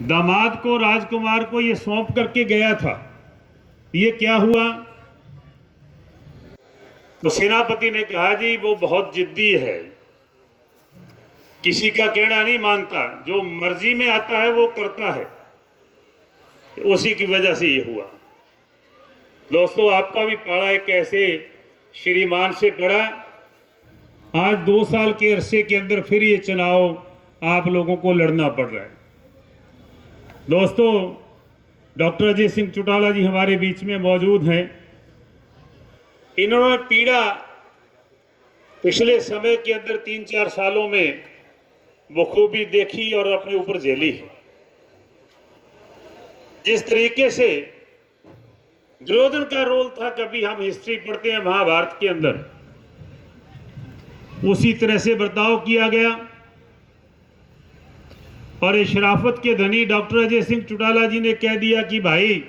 दामाद को, राजकुमार को ये सौंप करके गया था। ये क्या हुआ? तो सेनापति ने कहा जी वो बहुत जिद्दी है, किसी का कहना नहीं मानता, जो मर्जी में आता है वो करता है। उसी की वजह से ये हुआ। दोस्तों, आपका भी पाड़ा एक ऐसे श्रीमान से पड़ा। आज 2 साल के अरसे के अंदर फिर ये चुनाव आप लोगों को लड़ना पड़ रहा है। दोस्तों, डॉक्टर अजय सिंह चौटाला जी हमारे बीच में मौजूद हैं। इन्होंने पीड़ा पिछले समय के अंदर 3-4 सालों में बखूबी देखी और अपने ऊपर झेली है। जिस तरीके से दुर्योधन का रोल था, कभी हम हिस्ट्री पढ़ते हैं महाभारत के अंदर, उसी तरह से बर्ताव किया गया। और शराफत के धनी डॉक्टर अजय सिंह चौटाला जी ने कह दिया कि भाई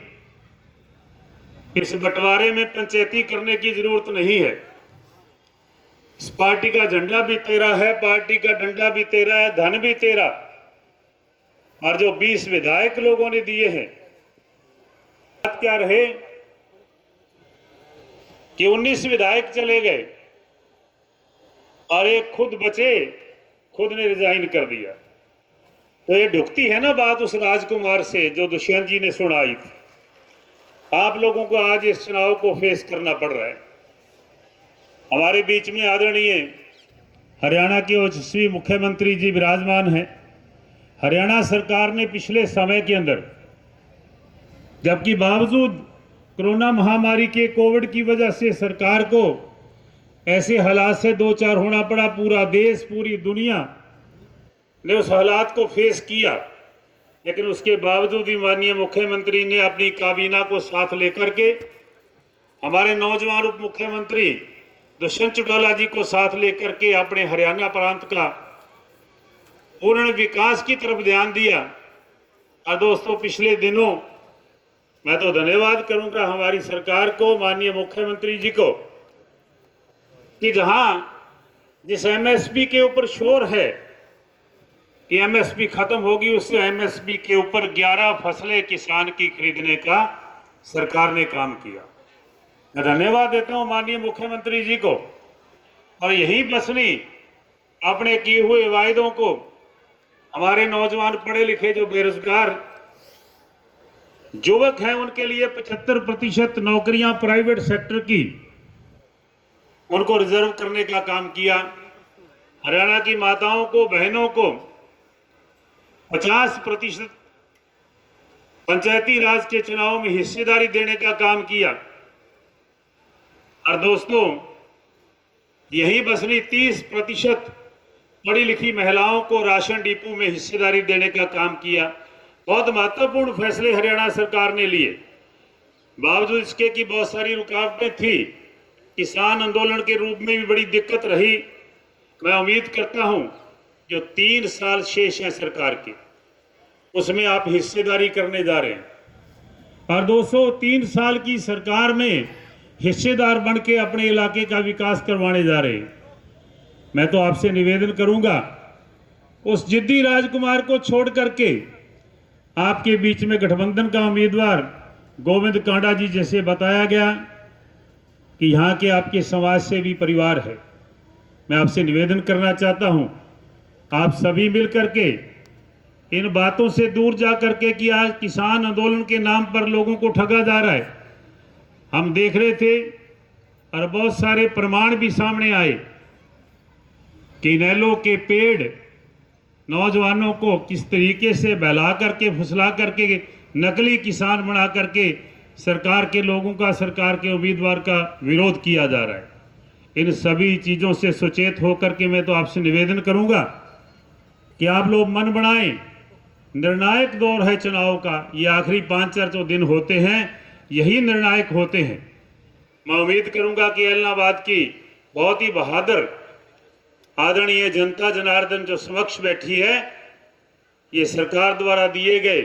इस बंटवारे में पंचायती करने की जरूरत नहीं है, इस पार्टी का झंडा भी तेरा है, पार्टी का डंडा भी तेरा है, धन भी तेरा। और जो 20 विधायक लोगों ने दिए हैं, बात क्या रहे कि 19 विधायक चले गए और एक खुद बचे, खुद ने रिजाइन कर दिया। तो ये ढुकती है ना बात उस राजकुमार से जो दुष्यंत जी ने सुनाई थी। आप लोगों को आज इस चुनाव को फेस करना पड़ रहा है। हमारे बीच में आदरणीय हरियाणा के ओजस्वी मुख्यमंत्री जी विराजमान हैं। हरियाणा सरकार ने पिछले समय के अंदर, जबकि बावजूद कोरोना महामारी के कोविड की वजह से सरकार को ऐसे हालात से दो चार होना पड़ा, पूरा देश, पूरी दुनिया ने उस हालात को फेस किया, लेकिन उसके बावजूद ही माननीय मुख्यमंत्री ने अपनी काबीना को साथ लेकर के, हमारे नौजवान उप मुख्यमंत्री दुष्यंत चौटाला जी को साथ लेकर के अपने हरियाणा प्रांत का पूर्ण विकास की तरफ ध्यान दिया। और दोस्तों, पिछले दिनों मैं तो धन्यवाद करूंगा हमारी सरकार को, माननीय मुख्यमंत्री जी को, कि जहां जिस एमएसपी के ऊपर शोर है कि एमएसपी खत्म होगी, उससे एमएसपी के ऊपर 11 फसलें किसान की खरीदने का सरकार ने काम किया। मैं धन्यवाद देता हूं माननीय मुख्यमंत्री जी को। और यही बसनी अपने किए हुए वायदों को हमारे नौजवान पढ़े लिखे जो बेरोजगार युवक हैं उनके लिए 75% नौकरियां प्राइवेट सेक्टर की उनको रिजर्व करने का काम किया। हरियाणा की माताओं को, बहनों को 50% पंचायती राज के चुनाव में हिस्सेदारी देने का काम किया। और दोस्तों, यही बसनी 30% पढ़ी लिखी महिलाओं को राशन डिपो में हिस्सेदारी देने का काम किया। बहुत महत्वपूर्ण फैसले हरियाणा सरकार ने लिए। बावजूद इसके कि बहुत सारी रुकावटें थी, किसान आंदोलन के रूप में भी बड़ी दिक्कत रही। मैं उम्मीद करता हूं जो 3 साल शेष है सरकार के, उसमें आप हिस्सेदारी करने जा रहे हैं। और दोस्तों, 3 साल की सरकार में हिस्सेदार बन के अपने इलाके का विकास करवाने जा रहे हैं। मैं तो आपसे निवेदन करूंगा, उस जिद्दी राजकुमार को छोड़ करके आपके बीच में गठबंधन का उम्मीदवार गोविंद कांडा जी, जैसे बताया गया कि यहाँ के आपके समाज सेवी परिवार है, मैं आपसे निवेदन करना चाहता हूँ आप सभी मिल करके इन बातों से दूर जा करके कि आज किसान आंदोलन के नाम पर लोगों को ठगा जा रहा है। हम देख रहे थे और बहुत सारे प्रमाण भी सामने आए कि इनेलो के पेड़ नौजवानों को किस तरीके से बहला करके, फुसला करके, नकली किसान बना करके सरकार के लोगों का, सरकार के उम्मीदवार का विरोध किया जा रहा है। इन सभी चीज़ों से सचेत होकर के मैं तो आपसे निवेदन करूंगा कि आप लोग मन बनाएं। निर्णायक दौर है चुनाव का, ये आखिरी 5-4 जो दिन होते हैं यही निर्णायक होते हैं। मैं उम्मीद करूंगा कि एलनाबाद की बहुत ही बहादुर आदरणीय जनता जनार्दन जो समक्ष बैठी है, ये सरकार द्वारा दिए गए,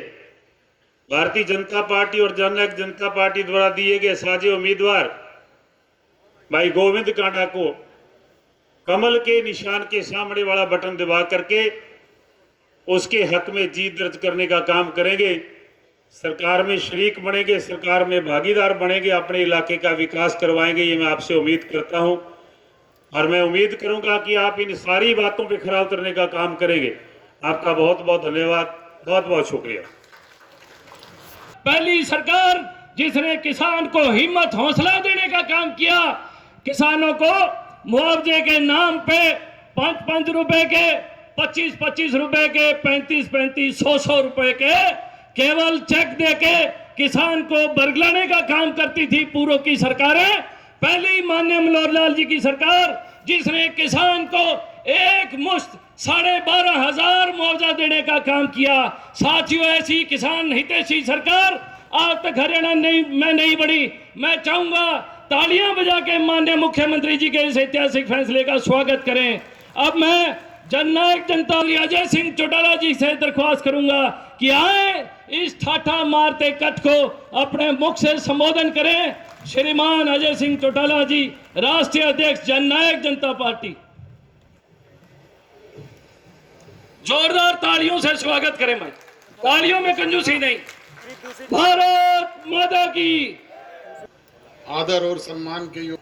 भारतीय जनता पार्टी और जननायक जनता पार्टी द्वारा दिए गए साझे उम्मीदवार भाई गोविंद कांडा को कमल के निशान के सामने वाला बटन दबा करके उसके हक में जीत दर्ज करने का काम करेंगे। सरकार में शरीक बनेंगे, सरकार में भागीदार बनेंगे, अपने इलाके का विकास करवाएंगे, ये मैं आपसे उम्मीद करता हूं। और मैं उम्मीद करूंगा कि आप इन सारी बातों पे खरा उतरने का काम करेंगे। आपका बहुत बहुत धन्यवाद, बहुत बहुत शुक्रिया। पहली सरकार जिसने किसान को हिम्मत हौसला देने का काम किया, किसानों को मुआवजे के नाम पे 5-5 रुपए के, 25-25 रुपए के, 35-35, 100 रुपए के केवल चेक देके किसान को बरगलाने का काम करती थी पूर्व की सरकारें। पहली माननीय मनोहर लाल जी की सरकार जिसने किसान को एक मुश्त 12,500 मुआवजा देने का काम किया। साथियों, ऐसी किसान हितैषी सरकार आज तक हरियाणा में नहीं बढ़ी। मैं चाहूंगा तालियां बजा के माननीय मुख्यमंत्री जी के इस ऐतिहासिक फैसले का स्वागत करें। अब मैं जननायक जनता अजय सिंह चौटाला जी से दरख्वास्त करूंगा कि आए इस ठाठा मारते कट को अपने मुख से संबोधन करें। श्रीमान अजय सिंह चौटाला जी, राष्ट्रीय अध्यक्ष जननायक जनता पार्टी। जोरदार तालियों से स्वागत करें भाई, तालियों में कंजूसी नहीं। भारत माता की। आदर और सम्मान के योग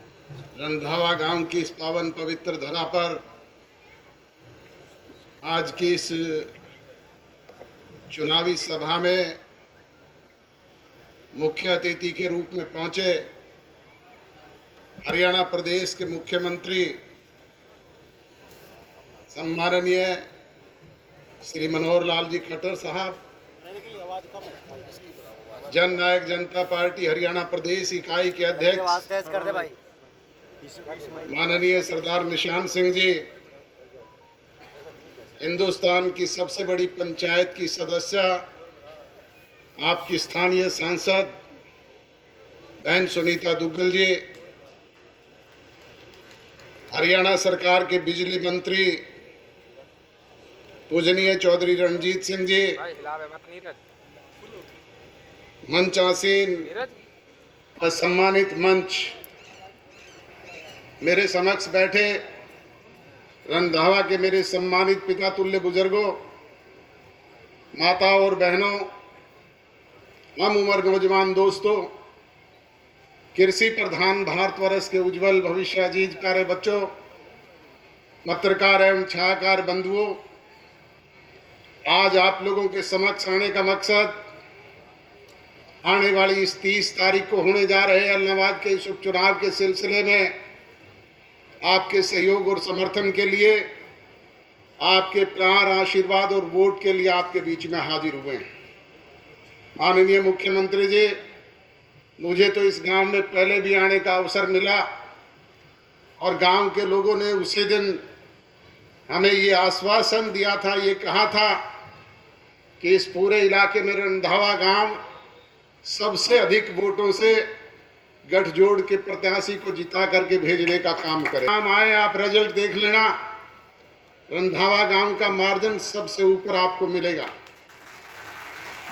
रंधावा गांव की इस पावन पवित्र धरा पर आज की इस चुनावी सभा में मुख्य अतिथि के रूप में पहुंचे हरियाणा प्रदेश के मुख्यमंत्री सम्माननीय श्री मनोहर लाल जी खट्टर साहब, जन नायक जनता पार्टी हरियाणा प्रदेश इकाई के अध्यक्ष माननीय सरदार निशान सिंह जी, हिंदुस्तान की सबसे बड़ी पंचायत की सदस्य, आपकी स्थानीय सांसद बहन सुनीता दुग्गल जी, हरियाणा सरकार के बिजली मंत्री पूजनीय चौधरी रणजीत सिंह जी, मंच आसीन सम्मानित मंच, मेरे समक्ष बैठे रंधावा के मेरे सम्मानित पिता तुल्य बुजुर्गों, माता और बहनों, हम उम्र नौजवान दोस्तों, कृषि प्रधान भारतवर्ष के उज्जवल भविष्य अजीज प्यारे बच्चों, पत्रकार एवं छायाकार बंधुओं, आज आप लोगों के समक्ष आने का मकसद आने वाली इस 30 तारीख को होने जा रहे अलनाबाद के इस उपचुनाव के सिलसिले में आपके सहयोग और समर्थन के लिए, आपके प्यार, आशीर्वाद और वोट के लिए आपके बीच में हाजिर हुए हैं। माननीय मुख्यमंत्री जी, मुझे तो इस गांव में पहले भी आने का अवसर मिला और गांव के लोगों ने उसी दिन हमें ये आश्वासन दिया था, ये कहा था कि इस पूरे इलाके में रंधावा गांव सबसे अधिक वोटों से गठजोड़ के प्रत्याशी को जिता करके भेजने का काम करें। काम आए, आप रिजल्ट देख लेना, रंधावा गांव का मार्जिन सबसे ऊपर आपको मिलेगा।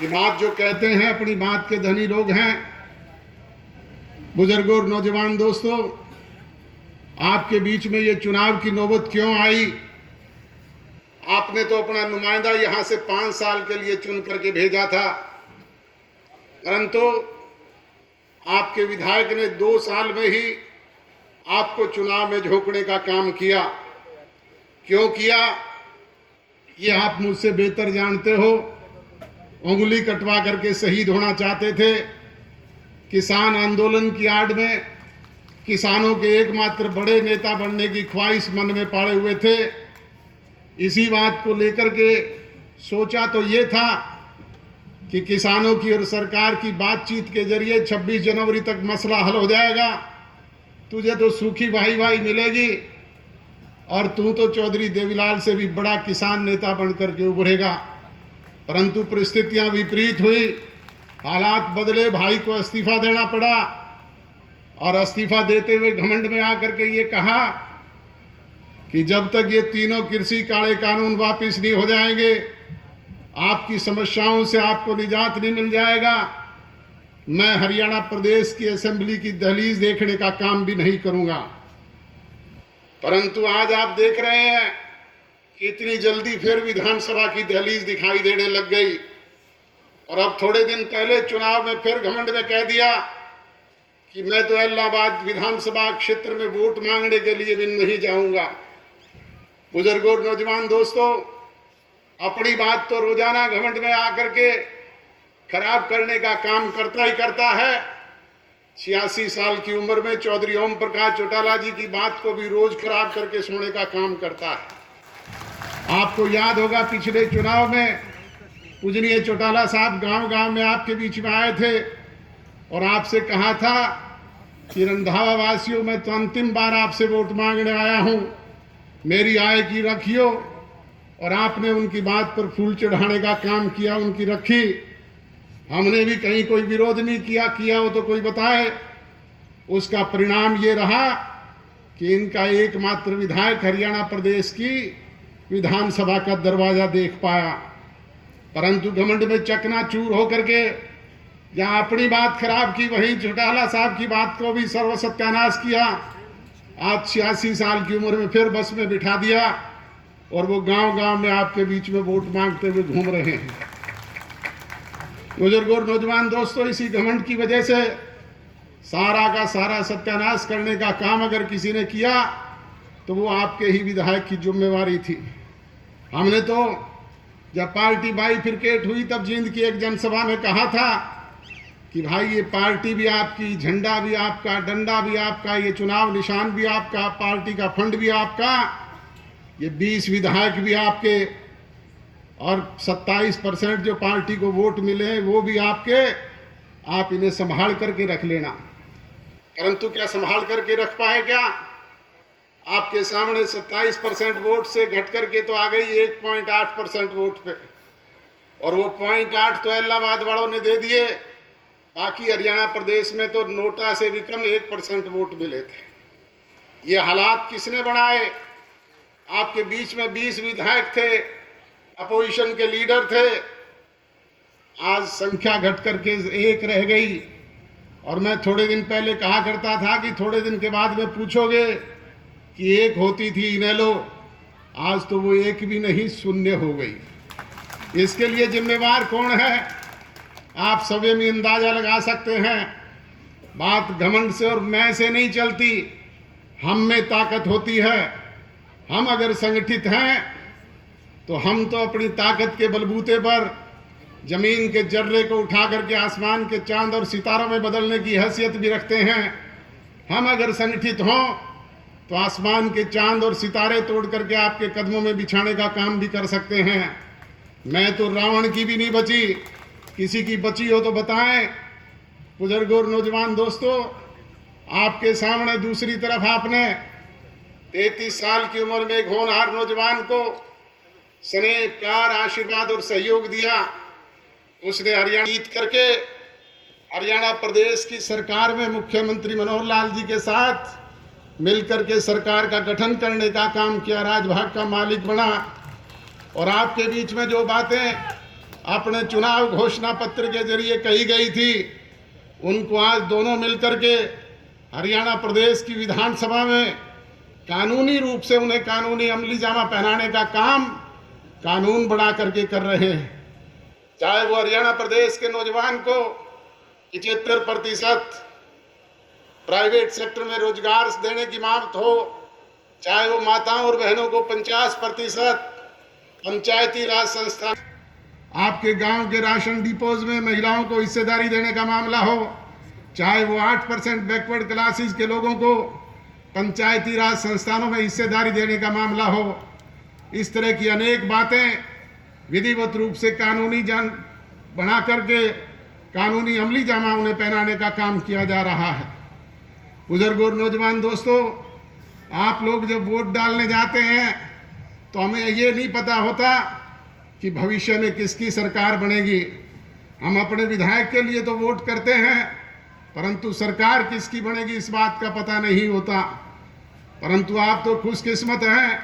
ये बात जो कहते हैं अपनी बात के धनी लोग हैं, बुजुर्गों और नौजवान दोस्तों, आपके बीच में ये चुनाव की नौबत क्यों आई? आपने तो अपना नुमाइंदा यहां से 5 साल के लिए चुन करके भेजा था, परंतु आपके विधायक ने 2 साल में ही आपको चुनाव में झोंकने का काम किया। क्यों किया, ये आप मुझसे बेहतर जानते हो। उंगली कटवा करके शहीद होना चाहते थे। किसान आंदोलन की आड़ में किसानों के एकमात्र बड़े नेता बनने की ख्वाहिश मन में पाले हुए थे। इसी बात को लेकर के सोचा तो ये था कि किसानों की और सरकार की बातचीत के जरिए 26 जनवरी तक मसला हल हो जाएगा, तुझे तो सूखी भाई मिलेगी और तू तो चौधरी देवीलाल से भी बड़ा किसान नेता बनकर के उभरेगा। परंतु परिस्थितियां विपरीत हुई, हालात बदले, भाई को इस्तीफा देना पड़ा और इस्तीफा देते हुए घमंड में आकर के ये कहा कि जब तक ये तीनों कृषि काले कानून वापिस नहीं हो जाएंगे, आपकी समस्याओं से आपको निजात नहीं मिल जाएगा, मैं हरियाणा प्रदेश की असेंबली की दहलीज देखने का काम भी नहीं करूंगा। परंतु आज आप देख रहे हैं कि इतनी जल्दी फिर विधानसभा की दहलीज दिखाई देने लग गई। और अब थोड़े दिन पहले चुनाव में फिर घमंड में कह दिया कि मैं तो इलाहाबाद विधानसभा क्षेत्र में वोट मांगने के लिए भी नहीं जाऊंगा। बुजुर्गों और नौजवान दोस्तों, अपनी बात तो रोजाना घमंड में आकर के खराब करने का काम करता ही करता है। 86 साल की उम्र में चौधरी ओम प्रकाश चौटाला जी की बात को भी रोज खराब करके सोने का काम करता है। आपको याद होगा पिछले चुनाव में पूजनीय चौटाला साहब गांव-गांव में आपके बीच में आए थे और आपसे कहा था कि रंधावा वासियों में तो अंतिम बार आपसे वोट मांगने आया हूं, मेरी आय की रखियो। और आपने उनकी बात पर फूल चढ़ाने का काम किया, उनकी रखी। हमने भी कहीं कोई विरोध नहीं किया हो तो कोई बताए। उसका परिणाम ये रहा कि इनका एकमात्र विधायक हरियाणा प्रदेश की विधानसभा का दरवाजा देख पाया। परंतु घमंड में चकनाचूर होकर के जहां अपनी बात खराब की, वहीं चौटाला साहब की बात को भी सर्वसत्यानाश किया। आज 86 साल की उम्र में फिर बस में बिठा दिया और वो गांव-गांव में आपके बीच में वोट मांगते हुए घूम रहे हैं। बुजुर्गों और नौजवान दोस्तों, इसी घमंड की वजह से सारा का सारा सत्यानाश करने का काम अगर किसी ने किया तो वो आपके ही विधायक की जिम्मेवारी थी। हमने तो जब पार्टी बाइफिरकेट हुई तब जींद की एक जनसभा में कहा था कि भाई ये पार्टी भी आपकी, झंडा भी आपका, डंडा भी आपका, ये चुनाव निशान भी आपका, पार्टी का फंड भी आपका, ये 20 विधायक भी आपके और 27% जो पार्टी को वोट मिले वो भी आपके। आप इन्हें संभाल करके रख लेना। परंतु क्या संभाल करके रख पाए क्या? आपके सामने 27% वोट से घट करके तो आ गई 1.8% वोट पे, और वो 0.8 तो इलाहाबाद वालों ने दे दिए। बाकी हरियाणा प्रदेश में तो नोटा से भी कम 1% वोट मिले थे। ये हालात किसने बनाए? आपके बीच में 20 विधायक थे, अपोजिशन के लीडर थे। आज संख्या घट करके 1 रह गई। और मैं थोड़े दिन पहले कहा करता था कि थोड़े दिन के बाद में पूछोगे कि 1 होती थी इनेलो, आज तो वो 1 भी नहीं, 0 हो गई। इसके लिए जिम्मेवार कौन है? आप सभी में अंदाजा लगा सकते हैं। बात घमंड से और मैं से नहीं चलती, हम में ताकत होती है। हम अगर संगठित हैं तो हम तो अपनी ताकत के बलबूते पर जमीन के जर्रे को उठा करके आसमान के चांद और सितारों में बदलने की हैसियत भी रखते हैं। हम अगर संगठित हों तो आसमान के चांद और सितारे तोड़ करके आपके कदमों में बिछाने का काम भी कर सकते हैं। मैं तो रावण की भी नहीं बची, किसी की बची हो तो बताएं। बुजुर्गों और नौजवान दोस्तों, आपके सामने दूसरी तरफ आपने 33 साल की उम्र में एक होनहार नौजवान को स्नेह, प्यार, आशीर्वाद और सहयोग दिया। उसने हरियाणा जीत करके हरियाणा प्रदेश की सरकार में मुख्यमंत्री मनोहर लाल जी के साथ मिलकर के सरकार का गठन करने का काम किया, राजभाग का मालिक बना। और आपके बीच में जो बातें अपने चुनाव घोषणा पत्र के जरिए कही गई थी, उनको आज दोनों मिलकर के हरियाणा प्रदेश की विधानसभा में कानूनी रूप से उन्हें कानूनी अमली जामा पहनाने का काम कानून बना करके कर रहे हैं। चाहे वो हरियाणा प्रदेश के नौजवान को 75% प्राइवेट सेक्टर में रोजगार देने की मांग हो, चाहे वो माताओं और बहनों को 50% पंचायती राज संस्था, आपके गांव के राशन डिपोज में महिलाओं को हिस्सेदारी देने का मामला हो, चाहे वो 8% बैकवर्ड क्लासेस के लोगों को पंचायती राज संस्थानों में हिस्सेदारी देने का मामला हो, इस तरह की अनेक बातें विधिवत रूप से कानूनी जान बना करके कानूनी अमली जामा उन्हें पहनाने का काम किया जा रहा है। बुजुर्गों और नौजवान दोस्तों, आप लोग जब वोट डालने जाते हैं तो हमें ये नहीं पता होता कि भविष्य में किसकी सरकार बनेगी। हम अपने विधायक के लिए तो वोट करते हैं, परंतु सरकार किसकी बनेगी इस बात का पता नहीं होता। परंतु आप तो खुशकिस्मत हैं,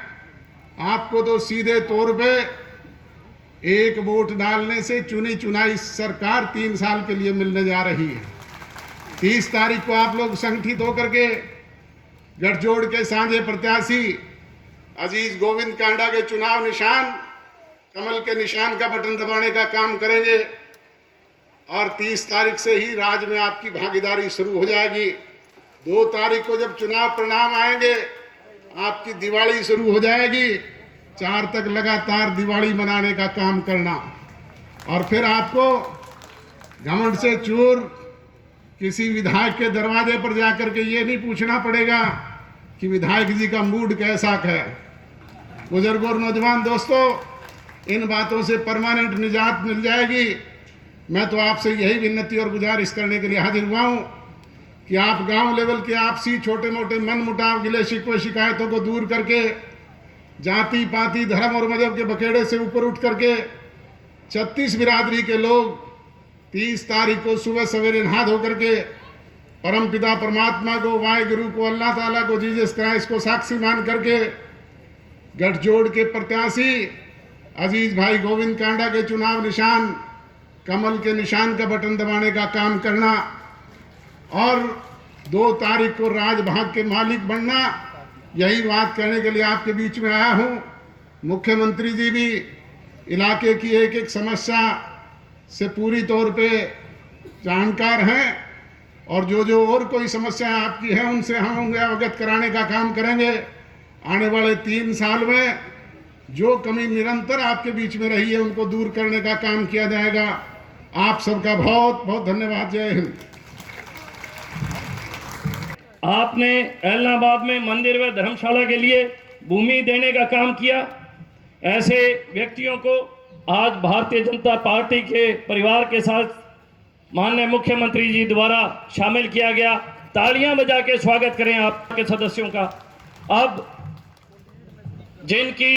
आपको तो सीधे तौर पे एक वोट डालने से चुनी चुनाई सरकार 3 साल के लिए मिलने जा रही है। 30 तारीख को आप लोग संगठित होकर के गठजोड़ के साझे प्रत्याशी अजीज गोविंद कांडा के चुनाव निशान कमल के निशान का बटन दबाने का काम करेंगे और 30 तारीख से ही राज्य में आपकी भागीदारी शुरू हो जाएगी। 2 तारीख को जब चुनाव परिणाम आएंगे आपकी दिवाली शुरू हो जाएगी। 4 तक लगातार दिवाली मनाने का काम करना और फिर आपको घमंड से चूर किसी विधायक के दरवाजे पर जाकर के ये नहीं पूछना पड़ेगा कि विधायक जी का मूड कैसा है। बुजुर्गों और नौजवान दोस्तों, इन बातों से परमानेंट निजात मिल जाएगी। मैं तो आपसे यही विनती और गुजारिश करने के लिए हाजिर हुआ हूँ कि आप गांव लेवल के आपसी छोटे मोटे मन मुटाव गिले शिकवे शिकायतों को दूर करके जाति पाति धर्म और मजहब के बखेड़े से ऊपर उठ करके 36 बिरादरी के लोग 30 तारीख को सुबह सवेरे नहा धो करके परम पिता परमात्मा को, वाहिगुरु को, अल्लाह ताला को, जीसस क्राइस्ट को साक्षी मान करके गठजोड़ के प्रत्याशी अजीज भाई गोविंद कांडा के चुनाव निशान कमल के निशान का बटन दबाने का काम करना और 2 तारीख को राजभाग के मालिक बनना, यही बात कहने के लिए आपके बीच में आया हूँ। मुख्यमंत्री जी भी इलाके की एक एक समस्या से पूरी तौर पे जानकार हैं और जो और कोई समस्याएं आपकी हैं उनसे हम उन्हें अवगत कराने का काम करेंगे। आने वाले 3 साल में जो कमी निरंतर आपके बीच में रही है उनको दूर करने का काम किया जाएगा। आप सबका बहुत बहुत धन्यवाद। जय हिंद। आपने एलनाबाद में मंदिर व धर्मशाला के लिए भूमि देने का काम किया। ऐसे व्यक्तियों को आज भारतीय जनता पार्टी के परिवार के साथ माननीय मुख्यमंत्री जी द्वारा शामिल किया गया। तालियां बजा के स्वागत करें आपके सदस्यों का। अब जिनकी